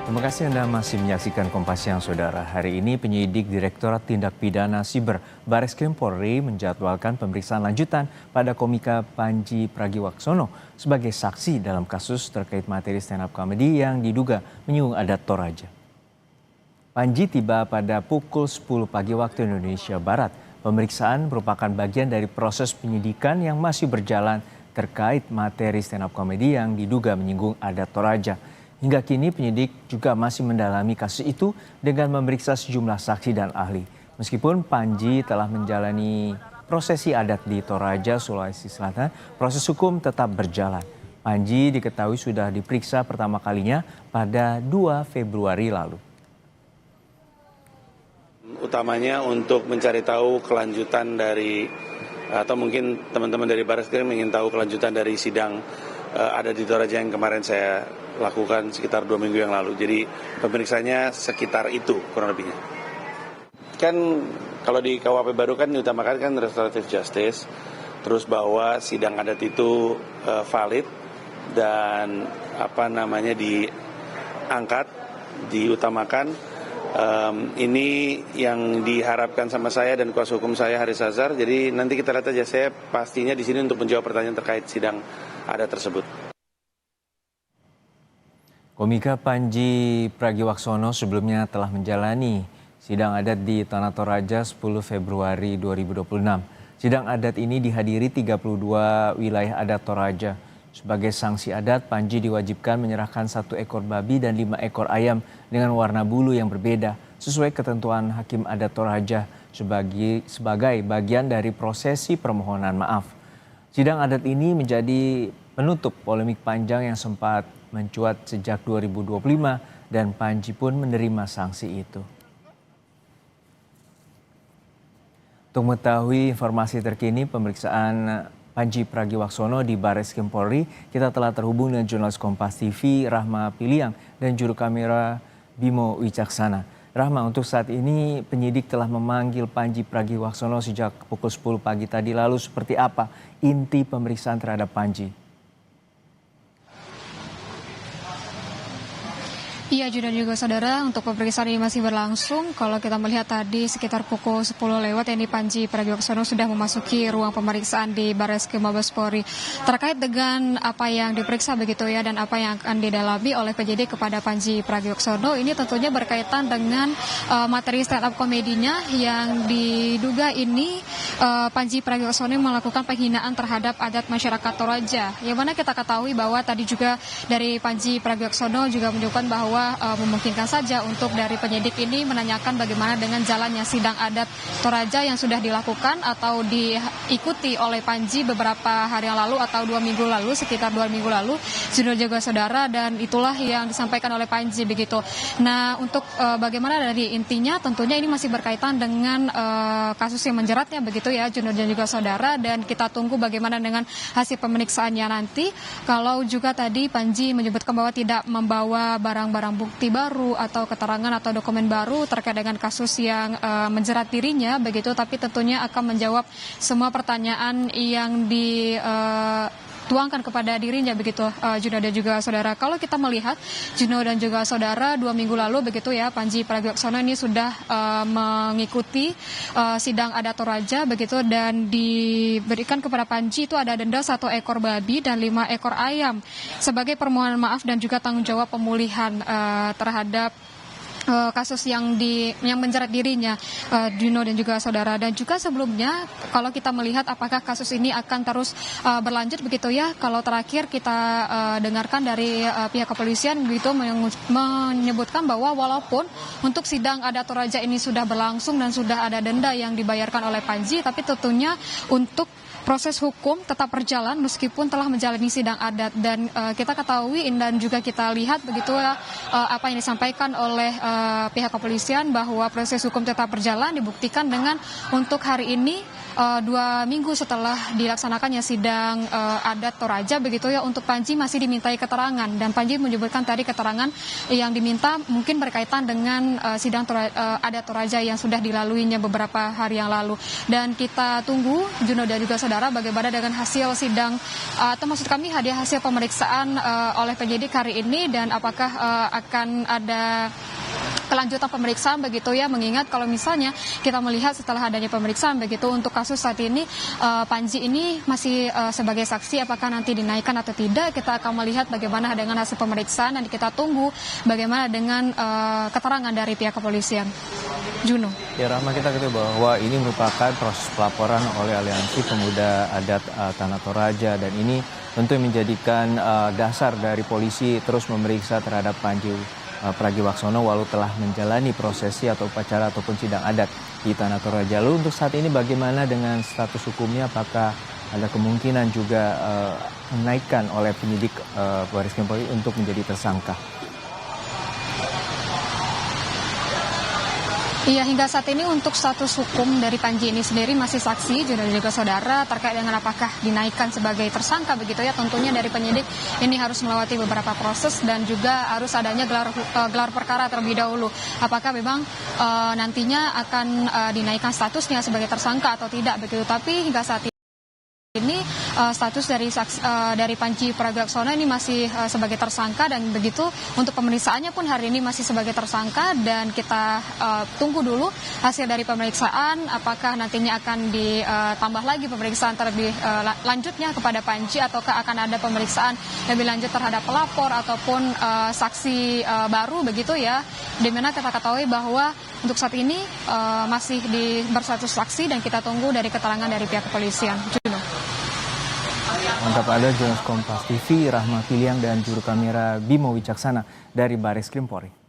Terima kasih Anda masih menyaksikan Kompas Siang, Saudara. Hari ini penyidik Direktorat Tindak Pidana Siber Bareskrim Polri menjadwalkan pemeriksaan lanjutan pada komika Panji Pragiwaksono sebagai saksi dalam kasus terkait materi stand-up comedy yang diduga menyinggung adat Toraja. Panji tiba pada pukul 10 pagi waktu Indonesia Barat. Pemeriksaan merupakan bagian dari proses penyidikan yang masih berjalan terkait materi stand-up comedy yang diduga menyinggung adat Toraja. Hingga kini penyidik juga masih mendalami kasus itu dengan memeriksa sejumlah saksi dan ahli. Meskipun Panji telah menjalani prosesi adat di Toraja, Sulawesi Selatan, proses hukum tetap berjalan. Panji diketahui sudah diperiksa pertama kalinya pada 2 Februari lalu. Utamanya untuk mencari tahu kelanjutan dari, atau mungkin teman-teman dari Bareskrim ingin tahu kelanjutan dari sidang ada di Toraja yang kemarin saya lakukan sekitar 2 minggu yang lalu. Jadi pemeriksaannya sekitar itu kurang lebihnya. Kan kalau di KUHP baru kan diutamakan kan restoratif justice, terus bahwa sidang adat itu valid dan diangkat, diutamakan. Ini yang diharapkan sama saya dan kuasa hukum saya Haris Azhar. Jadi nanti kita lihat aja, saya pastinya di sini untuk menjawab pertanyaan terkait sidang adat tersebut. Komika Panji Pragiwaksono sebelumnya telah menjalani sidang adat di Tanah Toraja 10 Februari 2026. Sidang adat ini dihadiri 32 wilayah adat Toraja. Sebagai sanksi adat, Panji diwajibkan menyerahkan 1 ekor babi dan 5 ekor ayam dengan warna bulu yang berbeda sesuai ketentuan Hakim Adat Toraja sebagai bagian dari prosesi permohonan maaf. Sidang adat ini menjadi penutup polemik panjang yang sempat mencuat sejak 2025 dan Panji pun menerima sanksi itu. Untuk mengetahui informasi terkini pemeriksaan Panji Pragiwaksono di Bareskrim Polri, kita telah terhubung dengan jurnalis Kompas TV Rahma Piliang dan juru kamera Bimo Wicaksana. Rahma, untuk saat ini penyidik telah memanggil Panji Pragiwaksono sejak pukul 10 pagi tadi. Lalu seperti apa inti pemeriksaan terhadap Panji? Iya, dan juga saudara, untuk pemeriksaan ini masih berlangsung. Kalau kita melihat tadi sekitar pukul 10 lewat, ini Panji Pragiwaksono sudah memasuki ruang pemeriksaan di Bareskrim Mabes Polri. Terkait dengan apa yang diperiksa begitu ya, dan apa yang akan didalami oleh penyidik kepada Panji Pragiwaksono, ini tentunya berkaitan dengan materi stand up komedinya yang diduga ini Panji Pragiwaksono melakukan penghinaan terhadap adat masyarakat Toraja. Yang mana kita ketahui bahwa tadi juga dari Panji Pragiwaksono juga menunjukkan bahwa memungkinkan saja untuk dari penyidik ini menanyakan bagaimana dengan jalannya sidang adat Toraja yang sudah dilakukan atau diikuti oleh Panji beberapa hari yang lalu atau 2 minggu lalu, sekitar 2 minggu lalu, sudah juga saudara, dan itulah yang disampaikan oleh Panji begitu. Nah, untuk bagaimana dari intinya tentunya ini masih berkaitan dengan kasus yang menjeratnya begitu ya, Junior dan juga saudara, dan kita tunggu bagaimana dengan hasil pemeriksaannya nanti. Kalau juga tadi Panji menyebutkan bahwa tidak membawa barang-barang bukti baru atau keterangan atau dokumen baru terkait dengan kasus yang menjerat dirinya begitu, tapi tentunya akan menjawab semua pertanyaan yang dituangkan kepada dirinya begitu, Juno dan juga saudara. Kalau kita melihat Juno dan juga saudara, 2 minggu lalu begitu ya, Panji Pragiwaksono ini sudah mengikuti sidang adat Toraja begitu, dan diberikan kepada Panji itu ada denda 1 ekor babi dan 5 ekor ayam sebagai permohonan maaf dan juga tanggung jawab pemulihan terhadap kasus yang menjerat dirinya, Dino dan juga saudara. Dan juga sebelumnya kalau kita melihat apakah kasus ini akan terus berlanjut begitu ya, kalau terakhir kita dengarkan dari pihak kepolisian begitu menyebutkan bahwa walaupun untuk sidang adat Toraja ini sudah berlangsung dan sudah ada denda yang dibayarkan oleh Panji, tapi tentunya untuk proses hukum tetap berjalan meskipun telah menjalani sidang adat. Dan kita ketahui dan juga kita lihat begitu apa yang disampaikan oleh pihak kepolisian bahwa proses hukum tetap berjalan, dibuktikan dengan untuk hari ini 2 minggu setelah dilaksanakannya sidang adat Toraja begitu ya, untuk Panji masih dimintai keterangan, dan Panji menyebutkan tadi keterangan yang diminta mungkin berkaitan dengan sidang adat Toraja yang sudah dilaluinya beberapa hari yang lalu. Dan kita tunggu Juno dan juga saudara saudara, bagaimana dengan hasil sidang atau maksud kami hasil pemeriksaan oleh penyidik hari ini, dan apakah akan ada kelanjutan pemeriksaan begitu ya, mengingat kalau misalnya kita melihat setelah adanya pemeriksaan begitu untuk kasus saat ini, Panji ini masih sebagai saksi, apakah nanti dinaikkan atau tidak, kita akan melihat bagaimana dengan hasil pemeriksaan, dan kita tunggu bagaimana dengan keterangan dari pihak kepolisian. Juno. Ya Rahma, kita ketahui bahwa ini merupakan proses pelaporan oleh Aliansi Pemuda Adat Tanah Toraja, dan ini tentu menjadikan dasar dari polisi terus memeriksa terhadap Panji Pragiwaksono walau telah menjalani prosesi atau upacara ataupun sidang adat di Tanah Toraja. Lalu untuk saat ini bagaimana dengan status hukumnya? Apakah ada kemungkinan juga menaikkan oleh penyidik Baris Krim Polri untuk menjadi tersangka? Iya, hingga saat ini untuk status hukum dari Panji ini sendiri masih saksi, dan juga saudara, terkait dengan apakah dinaikkan sebagai tersangka begitu ya, tentunya dari penyidik ini harus melewati beberapa proses dan juga harus adanya gelar perkara terlebih dahulu. Apakah memang nantinya akan dinaikkan statusnya sebagai tersangka atau tidak begitu, tapi hingga saat ini status dari Panji Pragiwaksono ini masih sebagai tersangka, dan begitu untuk pemeriksaannya pun hari ini masih sebagai tersangka, dan kita tunggu dulu hasil dari pemeriksaan apakah nantinya akan ditambah lagi pemeriksaan terlebih lanjutnya kepada Panji, ataukah akan ada pemeriksaan lebih lanjut terhadap pelapor ataupun saksi baru begitu ya, dimana kita ketahui bahwa untuk saat ini masih berstatus saksi, dan kita tunggu dari keterangan dari pihak kepolisian. Mantap, ada jurnalis Kompas TV Rahma Piliang dan juru kamera Bimo Wicaksana dari Baris Krim Polri.